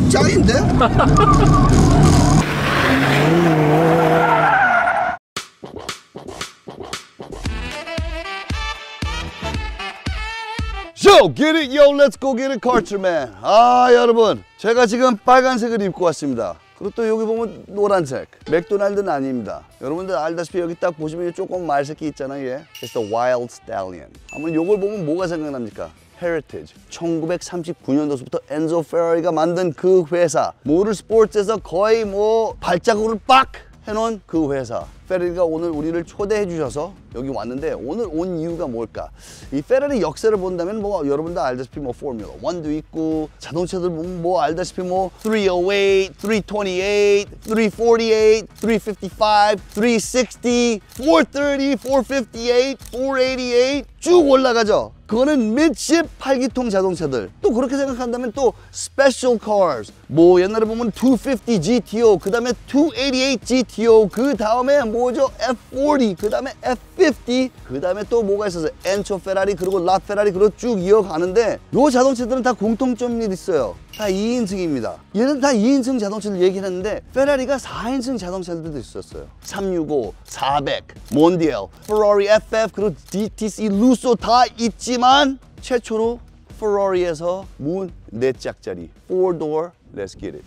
짱인데? Yo, get it, yo, let's go get it, Cultureman. 여러분, 제가 지금 빨간색을 입고 왔습니다. 그리고 또 여기 보면 노란색. 맥도날드는 아닙니다. 여러분들 알다시피 여기 딱 보시면 조금 말새끼 있잖아요. 얘. It's the Wild Stallion. 한번 요걸 보면 뭐가 생각납니까? Heritage. 1939년도부터 엔조 페라리가 만든 그 회사. 모터스포츠에서 거의 뭐 발자국을 빡 해놓은 그 회사. 페라리가 오늘 우리를 초대해 주셔서 여기 왔는데 오늘 온 이유가 뭘까? 이 페라리 역사를 본다면 뭐 여러분들 알다시피 뭐 포뮬러 1도 있고 자동차들 보면 뭐 알다시피 뭐 308, 328, 348, 355, 360, 430, 458, 488 쭉 올라가죠. 그거는 midship 8기통 자동차들. 또 그렇게 생각한다면 또 special cars. 뭐 옛날에 보면 250 GTO, 그 다음에 288 GTO, 그 다음에 뭐죠? F40, 그 다음에 F50, 그 다음에 또 뭐가 있었어요? 엔초 페라리, 그리고 라 페라리, 그리고 쭉 이어가는데 요 자동차들은 다 공통점이 있어요. 다 2인승입니다. 얘는 다 2인승 자동차를 얘기했는데 페라리가 4인승 자동차들도 있었어요. 365, 400, 몬디엘, 페라리 FF, 그리고 DTC, 루소 다 있지만 최초로 페라리에서 문 4짝짜리 4door, let's get it.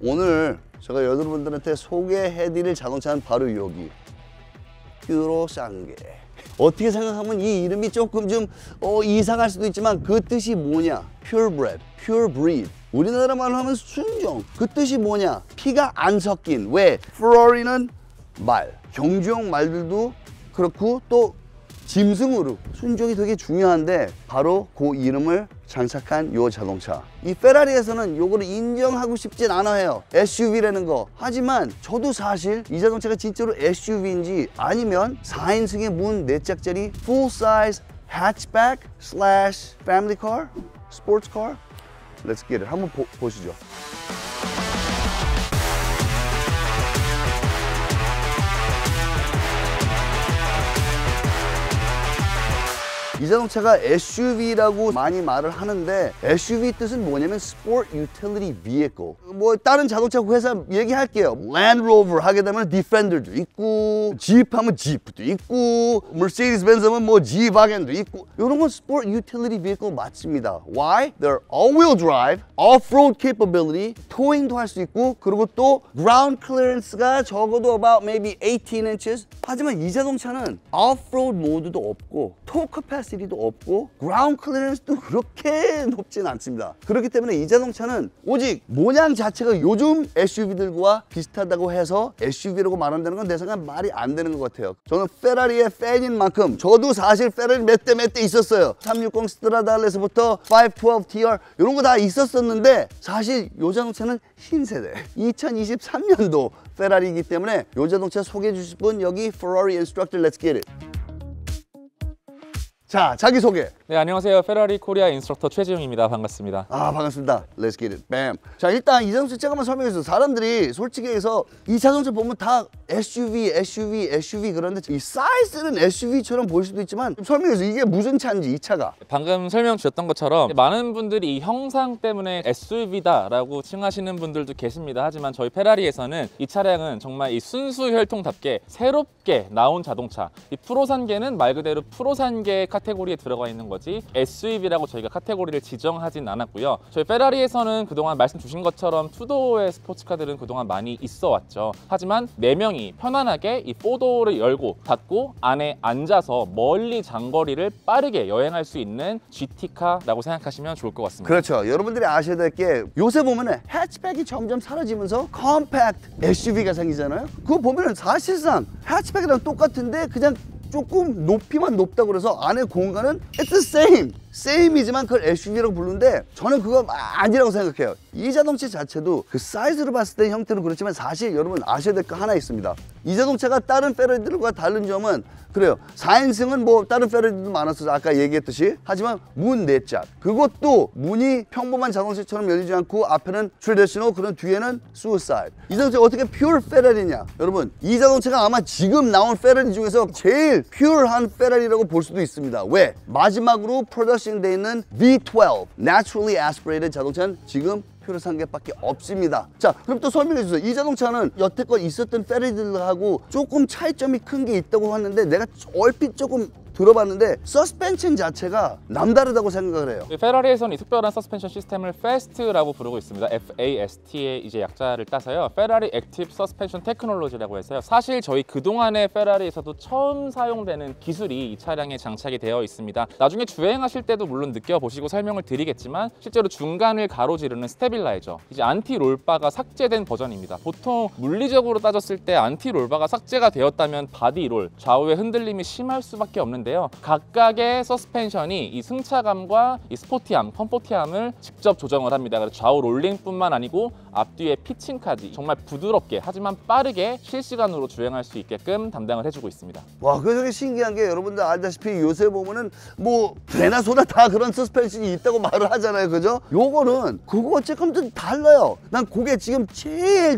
오늘 제가 여러분들한테 소개해드릴 자동차는 바로 여기 퓨로샹게. 어떻게 생각하면 이 이름이 조금 좀 이상할 수도 있지만 그 뜻이 뭐냐? Purebred, Pure Breed. 우리나라 말로 하면 순종. 그 뜻이 뭐냐? 피가 안 섞인. 왜? 페라리는 말, 경주용 말들도 그렇고 또 짐승으로 순종이 되게 중요한데 바로 그 이름을 장착한 요 자동차. 이 페라리에서는 요거를 인정하고 싶진 않아요. SUV라는 거. 하지만 저도 사실 이 자동차가 진짜로 SUV인지 아니면 4인승의 문 4짝짜리 full size hatchback slash family car, sports car. Let's get it. 한번 보시죠. 이 자동차가 SUV라고 많이 말을 하는데 SUV 뜻은 뭐냐면 Sport Utility Vehicle. 뭐 다른 자동차 회사 얘기할게요. Land Rover 하게 되면 Defender도 있고 Jeep 하면 Jeep도 있고 Mercedes-Benz 하면 뭐 G-Wagon도 있고 이런 건 Sport Utility Vehicle 맞습니다. Why? They're all-wheel drive, off-road capability, towing도 할 수 있고 그리고 또 ground clearance가 적어도 about maybe 18 inches. 하지만 이 자동차는 off-road 모드도 없고 tow capacity 도 없고 그라운드 클리어런스도 그렇게 높진 않습니다. 그렇기 때문에 이 자동차는 오직 모양 자체가 요즘 SUV들과 비슷하다고 해서 SUV라고 말한다는 건 내 생각엔 말이 안 되는 것 같아요. 저는 페라리의 팬인 만큼 저도 사실 페라리 몇 대 있었어요. 360 스트라달레서부터 512 TR 이런 거 다 있었었는데 사실 이 자동차는 신세대 2023년도 페라리이기 때문에 이 자동차 소개해 주실 분 여기 Ferrari Instructor Let's get it. 자, 자기소개. 네, 안녕하세요. 페라리 코리아 인스트럭터 최지웅입니다. 반갑습니다. 반갑습니다. Let's get it. Bam. 자, 일단 이 자동차 잠깐만 설명해주세요. 사람들이 솔직히 해서 이 자동차 보면 다 SUV 그런데 이 사이즈는 SUV처럼 보일 수도 있지만 설명해주세요. 이게 무슨 차인지 이 차가. 방금 설명 주셨던 것처럼 많은 분들이 이 형상 때문에 SUV다라고 칭하시는 분들도 계십니다. 하지만 저희 페라리에서는 이 차량은 정말 이 순수 혈통답게 새롭게 나온 자동차. 이 프로산계는 말 그대로 프로산계 카테고리에 들어가 있는 거지 SUV라고 저희가 카테고리를 지정하진 않았고요. 저희 페라리에서는 그동안 말씀 주신 것처럼 투도어의 스포츠카들은 그동안 많이 있어 왔죠. 하지만 4명이 편안하게 이 4도어를 열고 닫고 안에 앉아서 멀리 장거리를 빠르게 여행할 수 있는 GT카라고 생각하시면 좋을 것 같습니다. 그렇죠. 여러분들이 아셔야 될 게 요새 보면은 해치백이 점점 사라지면서 컴팩트 SUV가 생기잖아요. 그거 보면은 사실상 해치백이랑 똑같은데 그냥 조금 높이만 높다고 그래서 안에 공간은 it's the same. same이지만 그걸 SUV라고 부르는데 저는 그거 아니라고 생각해요. 이 자동차 자체도 그 사이즈로 봤을 때 형태는 그렇지만 사실 여러분 아셔야 될 거 하나 있습니다. 이 자동차가 다른 페라리들과 다른 점은 그래요. 4인승은 뭐 다른 페라리들도 많았어요. 아까 얘기했듯이. 하지만 문 4짝. 그것도 문이 평범한 자동차처럼 열리지 않고 앞에는 트레디셔널, 그런 뒤에는 수이사이드. 이 자동차가 어떻게 퓨어 페라리냐? 여러분, 이 자동차가 아마 지금 나온 페라리 중에서 제일 퓨어한 페라리라고 볼 수도 있습니다. 왜? 마지막으로 프로덕션 돼 있는 V12 Naturally Aspirated 자동차는 지금 퓨어한 개밖에 없습니다. 자, 그럼 또 설명해 주세요. 이 자동차는 여태껏 있었던 페라리들하고 조금 차이점이 큰 게 있다고 하는데 내가 얼핏 조금 들어봤는데 서스펜션 자체가 남다르다고 생각을 해요. 페라리에서는 이 특별한 서스펜션 시스템을 FAST라고 부르고 있습니다. FAST의 이제 약자를 따서요. 페라리 액티브 서스펜션 테크놀로지라고 해서요. 사실 저희 그동안의 페라리에서도 처음 사용되는 기술이 이 차량에 장착이 되어 있습니다. 나중에 주행하실 때도 물론 느껴보시고 설명을 드리겠지만 실제로 중간을 가로지르는 스테빌라이저, 이제 안티 롤바가 삭제된 버전입니다. 보통 물리적으로 따졌을 때 안티 롤바가 삭제가 되었다면 바디 롤, 좌우의 흔들림이 심할 수밖에 없는 각각의 서스펜션이 이 승차감과 이 스포티함, 컴포티함을 직접 조정을 합니다. 그래서 좌우 롤링뿐만 아니고 앞뒤의 피칭까지 정말 부드럽게 하지만 빠르게 실시간으로 주행할 수 있게끔 담당을 해주고 있습니다. 와, 그게 되게 신기한 게 여러분들 알다시피 요새 보면은 뭐 개나 소나 다 그런 서스펜션이 있다고 말을 하잖아요, 그죠? 요거는 그거 조금 좀 달라요. 난 그게 지금 제일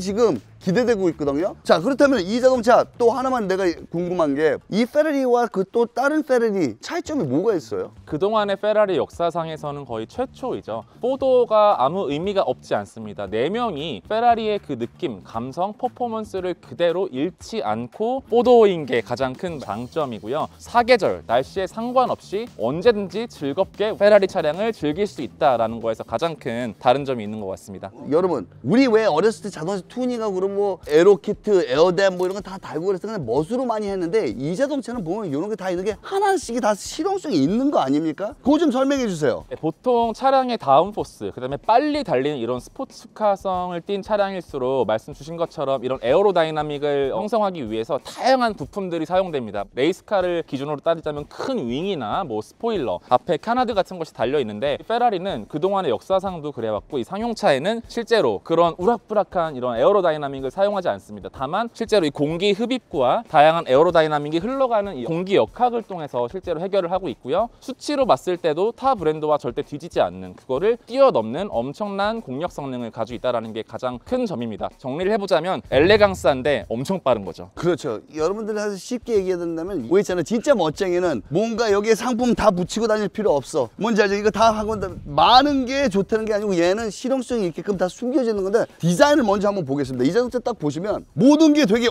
기대되고 있거든요. 자, 그렇다면 이 자동차 또 하나만 내가 궁금한 게 이 페라리와 그 또 다른 페라리 차이점이 뭐가 있어요? 그동안의 페라리 역사상에서는 거의 최초이죠. 4도어가 아무 의미가 없지 않습니다. 4명이 페라리의 그 느낌, 감성, 퍼포먼스를 그대로 잃지 않고 4도어인 게 가장 큰 장점이고요. 사계절, 날씨에 상관없이 언제든지 즐겁게 페라리 차량을 즐길 수 있다는 거에서 가장 큰 다른 점이 있는 것 같습니다. 여러분, 우리 왜 어렸을 때 자동차 튜닝하고 그러면 뭐 에어로키트, 에어댐 뭐 이런 거 다 달고 그래서 그냥 멋으로 많이 했는데 이 자동차는 보면 이런 게 다 있는 게 하나씩이 다 실용성이 있는 거 아닙니까? 그거 좀 설명해 주세요. 보통 차량의 다운포스, 그다음에 빨리 달리는 이런 스포츠카성을 띈 차량일수록 말씀 주신 것처럼 이런 에어로다이나믹을 형성하기 위해서 다양한 부품들이 사용됩니다. 레이스카를 기준으로 따지자면 큰 윙이나 뭐 스포일러, 앞에 카나드 같은 것이 달려 있는데 페라리는 그동안의 역사상도 그래왔고 이 상용차에는 실제로 그런 우락부락한 이런 에어로다이나믹을 사용하지 않습니다. 다만 실제로 이 공기 흡입구와 다양한 에어로다이나믹이 흘러가는 이 공기 역학을 통해서 실제로 해결을 하고 있고요. 수치로 봤을 때도 타 브랜드와 절대 뒤지지 않는, 그거를 뛰어넘는 엄청난 공력 성능을 가지고 있다는 게 가장 큰 점입니다. 정리를 해보자면 엘레강스한데 엄청 빠른 거죠. 그렇죠. 여러분들한테 쉽게 얘기해 든다면 뭐 있잖아요. 진짜 멋쟁이는 뭔가 여기에 상품 다 붙이고 다닐 필요 없어. 뭔지 알죠? 이거 다 하고 많은 게 좋다는 게 아니고 얘는 실용성이 있게끔 다 숨겨지는 건데 디자인을 먼저 한번 보겠습니다. 이 자동차 딱 보시면 모든 게 되게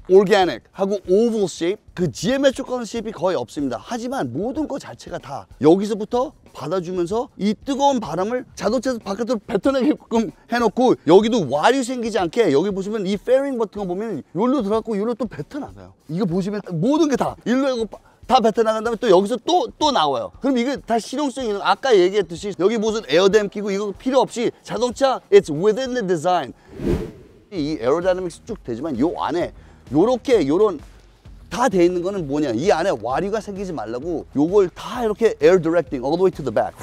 organic 하고 oval shape, 그 geometrical shape이 거의 없습니다. 하지만 모든 것 자체가 다 여기서부터 받아주면서 이 뜨거운 바람을 자동차 바깥으로 뱉어내게끔 해놓고 여기도 와류 생기지 않게 여기 보시면 이 페어링 버튼 거 보면 여기로 들어가고 여기로 또 뱉어나가요. 이거 보시면 모든 게 다 일로 하고 다 뱉어나간 다음에 또 여기서 또 나와요. 그럼 이게 다 실용성이 있는, 아까 얘기했듯이 여기 무슨 에어댐 끼고 이거 필요 없이 자동차 it's within the design. 이 에어다이나믹스 쭉 되지만 요 안에 요렇게 요런 다 돼 있는 거는 뭐냐, 이 안에 와류가 생기지 말라고 요걸 다 이렇게 air directing all the way to the back,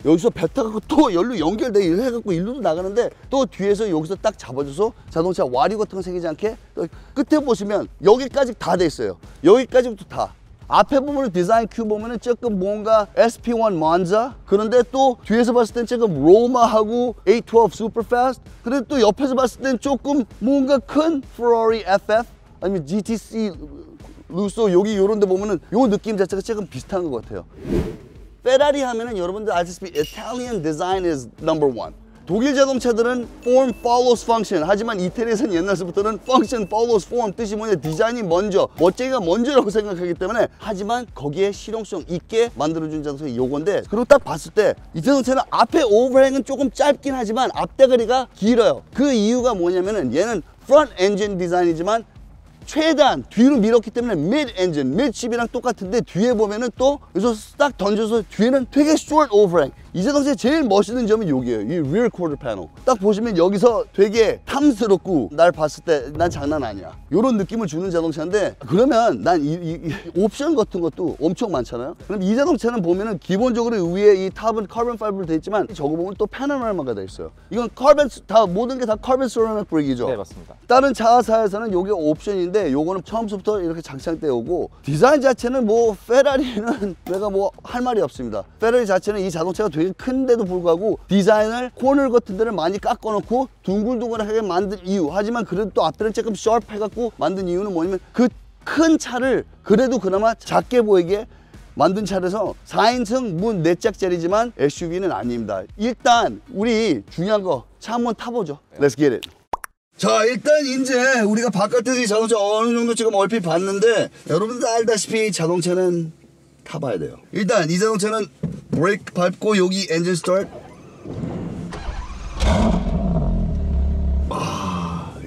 여기서 뱉어갖고 또 열로 연결돼 해갖고 일로도 나가는데 또 뒤에서 여기서 딱 잡아줘서 자동차 와류 같은 거 생기지 않게. 또 끝에 보시면 여기까지 다 돼 있어요. 여기까지부터 다. 앞에 보면 디자인 큐 보면은 조금 뭔가 SP1 Monza, 그런데 또 뒤에서 봤을 땐 조금 로마하고 812 Superfast, 그런데 또 옆에서 봤을 땐 조금 뭔가 큰 Ferrari FF 아니면 GTC 루소, 여기 요런 데 보면은 요 느낌 자체가 조금 비슷한 것 같아요. 페라리 하면은 여러분들 아시다시피 Italian design is number one. 독일 자동차들은 form follows function, 하지만 이태리에서는 옛날서부터는 function follows form, 뜻이 뭐냐, 디자인이 먼저, 멋쟁이가 먼저라고 생각하기 때문에, 하지만 거기에 실용성 있게 만들어준 자동차가 요건데, 그리고 딱 봤을 때 이 자동차는 앞에 오버행은 조금 짧긴 하지만 앞대가리가 길어요. 그 이유가 뭐냐면은 얘는 front engine 디자인이지만 최대한 뒤로 밀었기 때문에 mid engine, mid 10이랑 똑같은데 뒤에 보면은 또 여기서 딱 던져서 뒤에는 되게 short overhang, 이 자동차의 제일 멋있는 점은 여기에요. 이 rear quarter panel. 딱 보시면 여기서 되게 탐스럽고 날 봤을 때 난 장난 아니야. 이런 느낌을 주는 자동차인데 그러면 난 이 옵션 같은 것도 엄청 많잖아요. 그럼 이 자동차는 보면은 기본적으로 위에 이 탑은 카본 파이버로 돼 있지만 저거 보면 또 파노라마가 돼 있어요. 이건 카본 다 모든 게 다 카본 세라믹 브릭이죠. 네, 맞습니다. 다른 차사에서는 이게 옵션인데 요거는 처음부터 이렇게 장착되어 오고 디자인 자체는 뭐 페라리는 내가 뭐 할 말이 없습니다. 페라리 자체는 이 자동차가 되게 큰데도 불구하고 디자인을 코너 같은 데를 많이 깎아놓고 둥글둥글하게 만든 이유, 하지만 그래도 또 앞에를 조금 샤프해갖고 만든 이유는 뭐냐면 그 큰 차를 그래도 그나마 작게 보이게 만든 차라서 4인승 문 4짝짜리지만 SUV는 아닙니다. 일단 우리 중요한 거 차 한번 타보죠. Let's get it. 자, 일단 이제 우리가 바깥에서 이 자동차 어느 정도 지금 얼핏 봤는데 여러분들 알다시피 자동차는 타봐야 돼요. 일단 이 자동차는 브레이크 밟고 여기 엔진 스타트.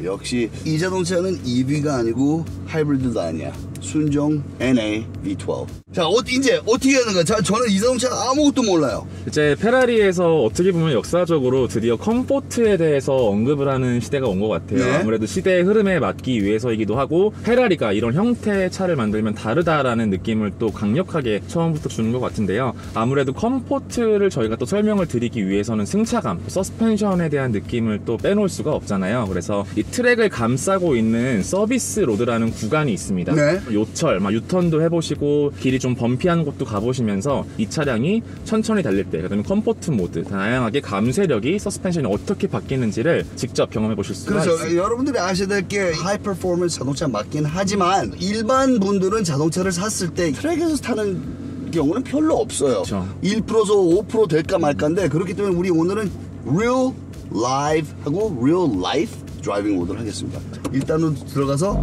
역시 이 자동차는 EV가 아니고 하이브리드도 아니야. 순정 NA V12. 자, 이제 어떻게 하는 거야? 자, 저는 이 자동차 아무것도 몰라요. 이제 페라리에서 어떻게 보면 역사적으로 드디어 컴포트에 대해서 언급을 하는 시대가 온 것 같아요. 네. 아무래도 시대의 흐름에 맞기 위해서이기도 하고 페라리가 이런 형태의 차를 만들면 다르다라는 느낌을 또 강력하게 처음부터 주는 것 같은데요. 아무래도 컴포트를 저희가 또 설명을 드리기 위해서는 승차감, 서스펜션에 대한 느낌을 또 빼놓을 수가 없잖아요. 그래서 이 트랙을 감싸고 있는 서비스 로드라는 구간이 있습니다. 네. 요철, 유턴도 해보시고 길이 좀 범피한 곳도 가보시면서 이 차량이 천천히 달릴 때, 그다음에 컴포트 모드, 다양하게 감쇄력이 서스펜션이 어떻게 바뀌는지를 직접 경험해 보실 수가 그렇죠. 있습니다. 여러분들이 아셔야 될 게 하이 퍼포먼스 자동차 맞긴 하지만 일반 분들은 자동차를 샀을 때 트랙에서 타는 경우는 별로 없어요. 그렇죠. 1%서 5% 될까 말까인데 그렇기 때문에 우리 오늘은 real live 하고 real life 드라이빙 모드를 하겠습니다. 일단은 들어가서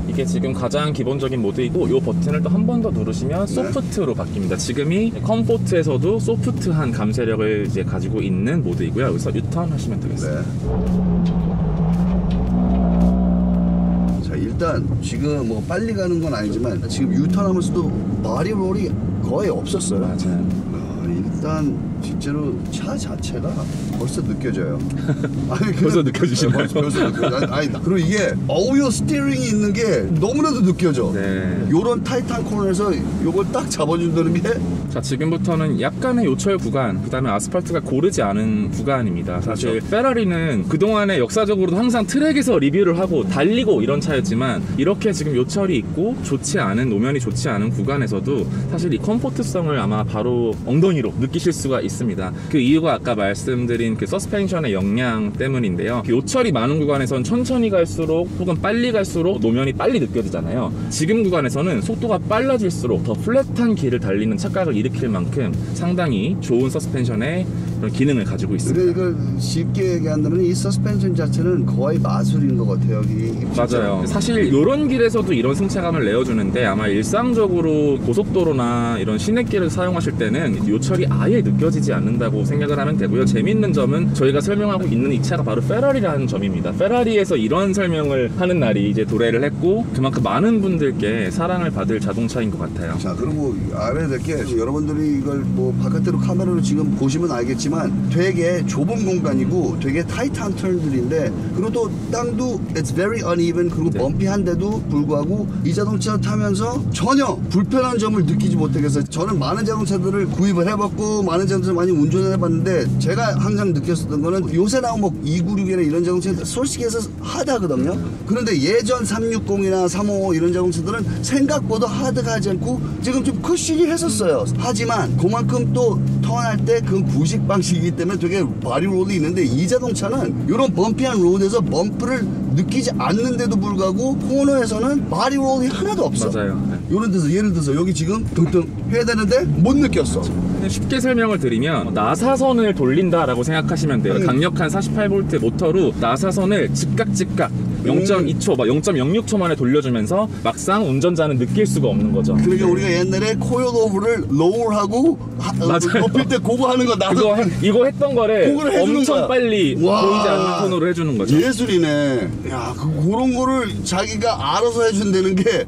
이게 지금 가장 기본적인 모드이고 이 버튼을 또 한 번 더 누르시면 소프트로 바뀝니다. 지금이 컴포트에서도 소프트한 감쇄력을 이제 가지고 있는 모드이고요. 여기서 유턴 하시면 되겠습니다. 자, 일단 지금 뭐 빨리 가는 건 아니지만 지금 유턴하면서도 바디 롤이 거의 없었어요. 맞아요. 일단 실제로 차 자체가 벌써 느껴져요. 아니, 벌써 느껴지시나요? 벌써 느껴져. 아니, 그리고 이게 어우요 스티어링이 있는 게 너무나도 느껴져. 네. 요런 타이트한 코너에서 요걸 딱 잡아준다는 게. 자, 지금부터는 약간의 요철 구간, 그 다음에 아스팔트가 고르지 않은 구간입니다. 사실 그렇죠. 페라리는 그동안에 역사적으로도 항상 트랙에서 리뷰를 하고 달리고 이런 차였지만 이렇게 지금 요철이 있고 좋지 않은, 노면이 좋지 않은 구간에서도 사실 이 컴포트성을 아마 바로 엉덩이로 느끼실 수가 있습니다. 그 이유가 아까 말씀드린 그 서스펜션의 역량 때문인데요. 요철이 많은 구간에서는 천천히 갈수록 혹은 빨리 갈수록 노면이 빨리 느껴지잖아요. 지금 구간에서는 속도가 빨라질수록 더 플랫한 길을 달리는 착각을 일으킬 만큼 상당히 좋은 서스펜션의 그런 기능을 가지고 있습니다. 이걸 쉽게 얘기한다면 이 서스펜션 자체는 거의 마술인 것 같아요. 맞아요. 사실 이런 길에서도 이런 승차감을 내어주는데 아마 일상적으로 고속도로나 이런 시내길을 사용하실 때는 요철이 아예 느껴지지 않는다고 생각을 하면 되고요. 재밌는 점은 저희가 설명하고 있는 이 차가 바로 페라리라는 점입니다. 페라리에서 이런 설명을 하는 날이 이제 도래를 했고 그만큼 많은 분들께 사랑을 받을 자동차인 것 같아요. 자, 그리고 알아야 될 게 여러분들이 이걸 뭐 바깥으로 카메라로 지금 보시면 알겠지만 되게 좁은 공간이고 되게 타이트한 턴들인데 그리고 또 땅도 it's very uneven 그리고 네. 범피한데도 불구하고 이 자동차 타면서 전혀 불편한 점을 느끼지 못하겠어요. 저는 많은 자동차들을 구입을 해봤고 많은 자동차 많이 운전을 해봤는데 제가 항상 느꼈었던 거는 요새 나온 뭐 296이나 이런 자동차들 솔직히 해서 하드하거든요. 그런데 예전 360이나 355 이런 자동차들은 생각보다 하드하지 않고 지금 좀 쿠션이 했었어요. 하지만 그만큼 또 턴할 때 그 구식 방식이기 때문에 되게 바디 롤이 있는데 이 자동차는 이런 범피한 로드에서 범프를 느끼지 않는데도 불구하고 코너에서는 바디 롤이 하나도 없어. 맞아요. 네. 이런 데서 예를 들어서 여기 지금 둥둥 해야 되는데 못 느꼈어. 쉽게 설명을 드리면 나사선을 돌린다라고 생각하시면 돼요. 강력한 48V 모터로 나사선을 즉각 0.2초, 0.06초 만에 돌려주면서 막상 운전자는 느낄 수가 없는 거죠. 그러니까 우리가 옛날에 코일 오브를 로우하고 높일 때 그거 하는 거 나도 이거 했던 거를 그걸 해주는 엄청 거야. 빨리 와. 보이지 않는 톤으로 해주는 거죠. 예술이네. 야, 그런 거를 자기가 알아서 해준다는 게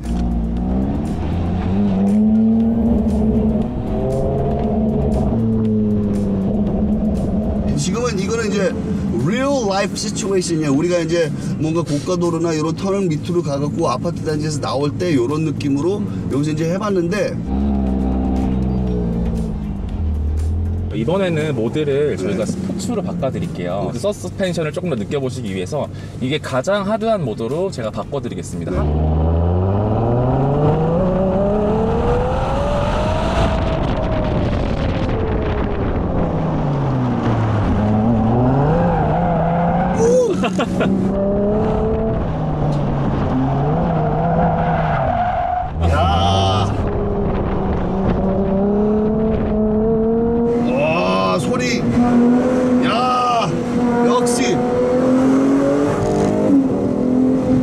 life situation이야. 우리가 이제 뭔가 고가도로나 이런 터널 밑으로 가갖고 아파트 단지에서 나올 때 이런 느낌으로 여기서 이제 해봤는데 이번에는 모드를 저희가 스포츠로 바꿔드릴게요. 서스펜션을 조금 더 느껴보시기 위해서 이게 가장 하드한 모드로 제가 바꿔드리겠습니다. 소리, 야, 역시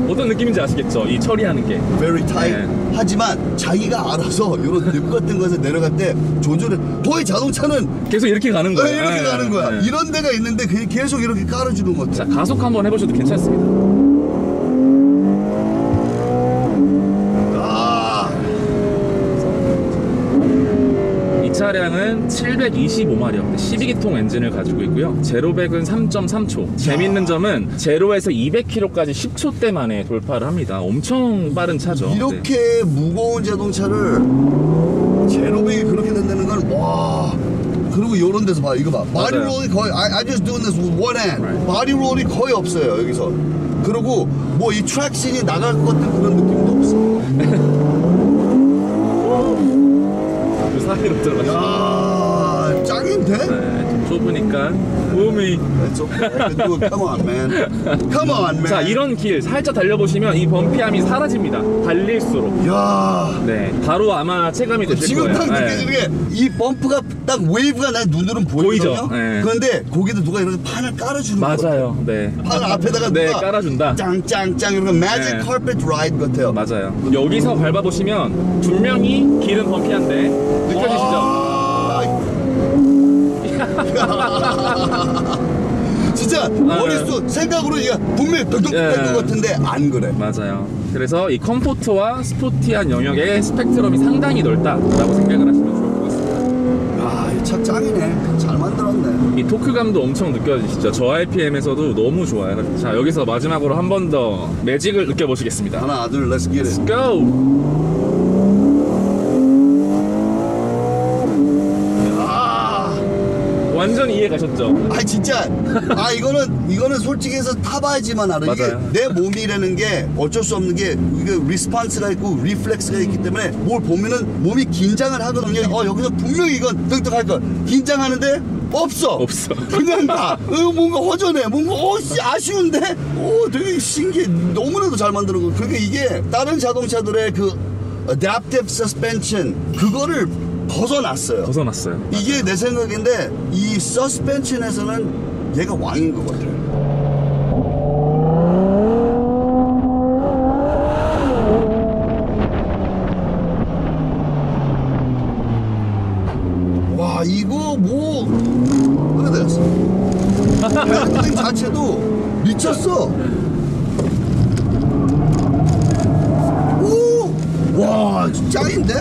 어떤 느낌인지 아시겠죠? 이 처리하는 게. very tight. 네. 하지만 자기가 알아서 이런 늪 같은 것에 내려갈 때 조절을. 거의 자동차는 계속 이렇게 가는 거예요. 이렇게 가는 거야. 네. 이런 데가 있는데 그게 계속 이렇게 깔아주는 것 자, 같아. 가속 한번 해보셔도 괜찮습니다. 이 차량은 725마력 12기통 엔진을 가지고 있고요. 제로백은 3.3초. 재밌는 점은 제로에서 200km까지 10초대 만에 돌파를 합니다. 엄청 빠른 차죠. 이렇게 무거운 자동차를 제로백이 그렇게 된다는 건 와. 그리고 이런 데서 봐, 이거 봐. 바디 맞아요. 롤이 거의 I just doing this with one hand. Right. 바디 롤이 거의 없어요 여기서. 그리고 뭐 이 트랙신이 나갈 것 같은 그런 느낌도 없어. 그 사이로 들어가시면 야, 짱인데? 좀 좁으니까 몸이. It's okay. I can do it. Come on, man. Come on, man. 자, 이런 길 살짝 달려보시면 이 범피함이 사라집니다. 달릴수록. 야. 네, 바로 아마 체감이 되실 지금 거예요. 딱 느껴지는 게 이 범프가 딱 웨이브가 내 눈으로는 보이거든요. 보이죠? 네. 그런데 거기도 누가 이렇게 판을 깔아주는 거예요. 맞아요. 네. 판을 앞에다가 네, 누가 깔아준다. 짱짱짱 이런 매직 네. 카펫 라이드 같아요. 맞아요. 여기서 밟아보시면 분명히 길은 범피한데 느껴지시죠? 진짜 머릿속 생각으로 이게 분명히 덕덕 될 것 같은데 안 그래. 맞아요. 그래서 이 컴포트와 스포티한 영역의 스펙트럼이 상당히 넓다라고 생각을 하시면 좋을 것 같습니다. 아, 이 차 짱이네. 잘 만들었네. 이 토크감도 엄청 느껴지시죠? 저 RPM에서도 너무 좋아요. 자, 여기서 마지막으로 한 번 더 매직을 느껴보시겠습니다. 하나, 둘, let's get it. Go! 완전 이해 가셨죠? 아 진짜 이거는 솔직히 해서 타봐야지만 알아. 이게 맞아요. 내 몸이라는 게 어쩔 수 없는 게 이게 리스폰스가 있고 리플렉스가 있기 때문에 뭘 보면은 몸이 긴장을 하거든요. 여기서 분명히 이건 등등할 걸 긴장하는데 없어. 그냥 가. 뭔가 허전해. 뭔가 아쉬운데. 되게 신기해. 너무나도 잘 만드는 거. 그러니까 이게 다른 자동차들의 그 adaptive suspension 그거를 벗어났어요. 이게 내 생각인데 이 서스펜션에서는 얘가 왕인 것 같아요. 와 이거 뭐 그래 됐어. 핸들링 자체도 미쳤어. 오! 와 짱인데?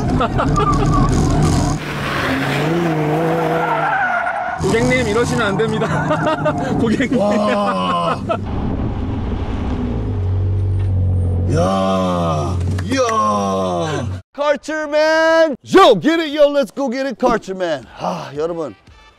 고객님 이러시면 안 됩니다. 고객님. 와. 야. 이야. Karcherman. Yo, get it, yo, let's go get it, Karcherman. 여러분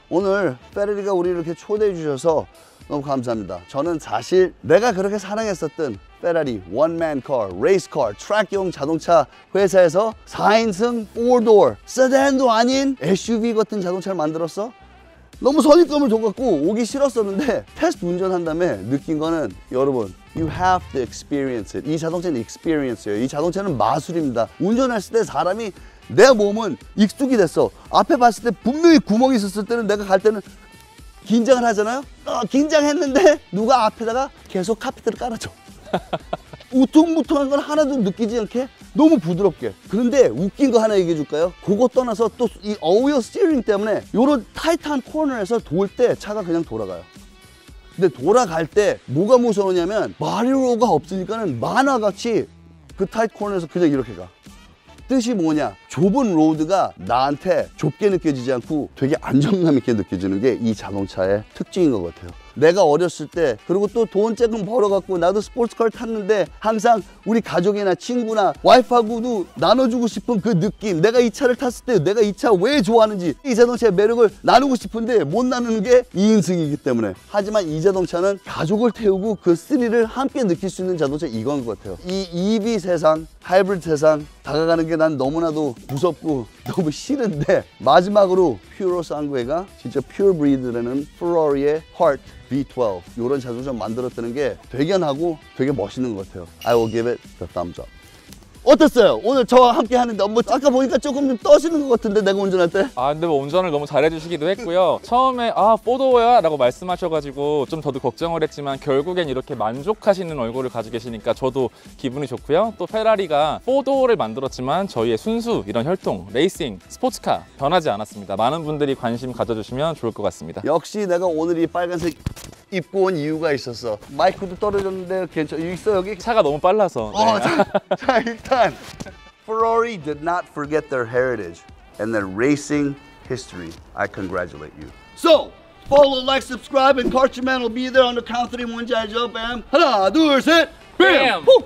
오늘 페라리가 우리를 이렇게 초대해 주셔서 너무 감사합니다. 저는 사실 내가 그렇게 사랑했었던 페라리 원맨 카, 레이스 카, 트랙용 자동차 회사에서 4인승 4door 세단도 아닌 SUV 같은 자동차를 만들었어? 너무 선입견을 줘갖고 오기 싫었었는데 테스트 운전한 다음에 느낀 거는 여러분 You have to experience it. 이 자동차는 experience예요. 이 자동차는 마술입니다. 운전했을 때 사람이 내 몸은 익숙이 됐어. 앞에 봤을 때 분명히 구멍이 있었을 때는 내가 갈 때는 긴장을 하잖아요. 긴장했는데 누가 앞에다가 계속 카페트를 깔아줘. 우퉁무퉁한 건 하나도 느끼지 않게 너무 부드럽게. 그런데 웃긴 거 하나 얘기해 줄까요? 그거 떠나서 또 이 어웨어 스티어링 때문에 요런 타이트한 코너에서 돌 때 차가 그냥 돌아가요. 근데 돌아갈 때 뭐가 무서우냐면 마리오가 없으니까는 만화같이 그 타이트 코너에서 그냥 이렇게 가. 뜻이 뭐냐? 좁은 로드가 나한테 좁게 느껴지지 않고 되게 안정감 있게 느껴지는 게 이 자동차의 특징인 것 같아요. 내가 어렸을 때 그리고 또 돈 조금 벌어갖고 나도 스포츠카를 탔는데 항상 우리 가족이나 친구나 와이프하고도 나눠주고 싶은 그 느낌, 내가 이 차를 탔을 때 내가 이 차 왜 좋아하는지, 이 자동차의 매력을 나누고 싶은데 못 나누는 게 2인승이기 때문에. 하지만 이 자동차는 가족을 태우고 그 스릴을 함께 느낄 수 있는 자동차, 이건 것 같아요. 이 EV 세상, 하이브리드 세상 다가가는 게 난 너무나도 무섭고 너무 싫은데, 마지막으로 퓨어 쌍구에가 진짜 퓨어 브리드라는 페라리의 Heart V12 이런 자동차 만들었다는 게 되견하고 되게 멋있는 것 같아요. I will give it the thumbs up. 어땠어요? 오늘 저와 함께 하는데 뭐 아까 보니까 조금 좀 떠시는 것 같은데, 내가 운전할 때? 아 근데 뭐 운전을 너무 잘해주시기도 했고요. 처음에 아 포도야 라고 말씀하셔가지고 좀 저도 걱정을 했지만 결국엔 이렇게 만족하시는 얼굴을 가지고 계시니까 저도 기분이 좋고요. 또 페라리가 포도를 만들었지만 저희의 순수 이런 혈통, 레이싱, 스포츠카 변하지 않았습니다. 많은 분들이 관심 가져주시면 좋을 것 같습니다. 역시 내가 오늘 이 빨간색 입고 온 이유가 있었어. 마이크도 떨어졌는데 괜찮아? 있어 여기? 차가 너무 빨라서. 네. 자 일단 Ferrari did not forget their heritage and their racing history. I congratulate you. So, follow, like, subscribe, and Karcherman will be there on the count of three. 뭔지 알죠? Bam. 하나, 둘, 셋. Bam. Woo.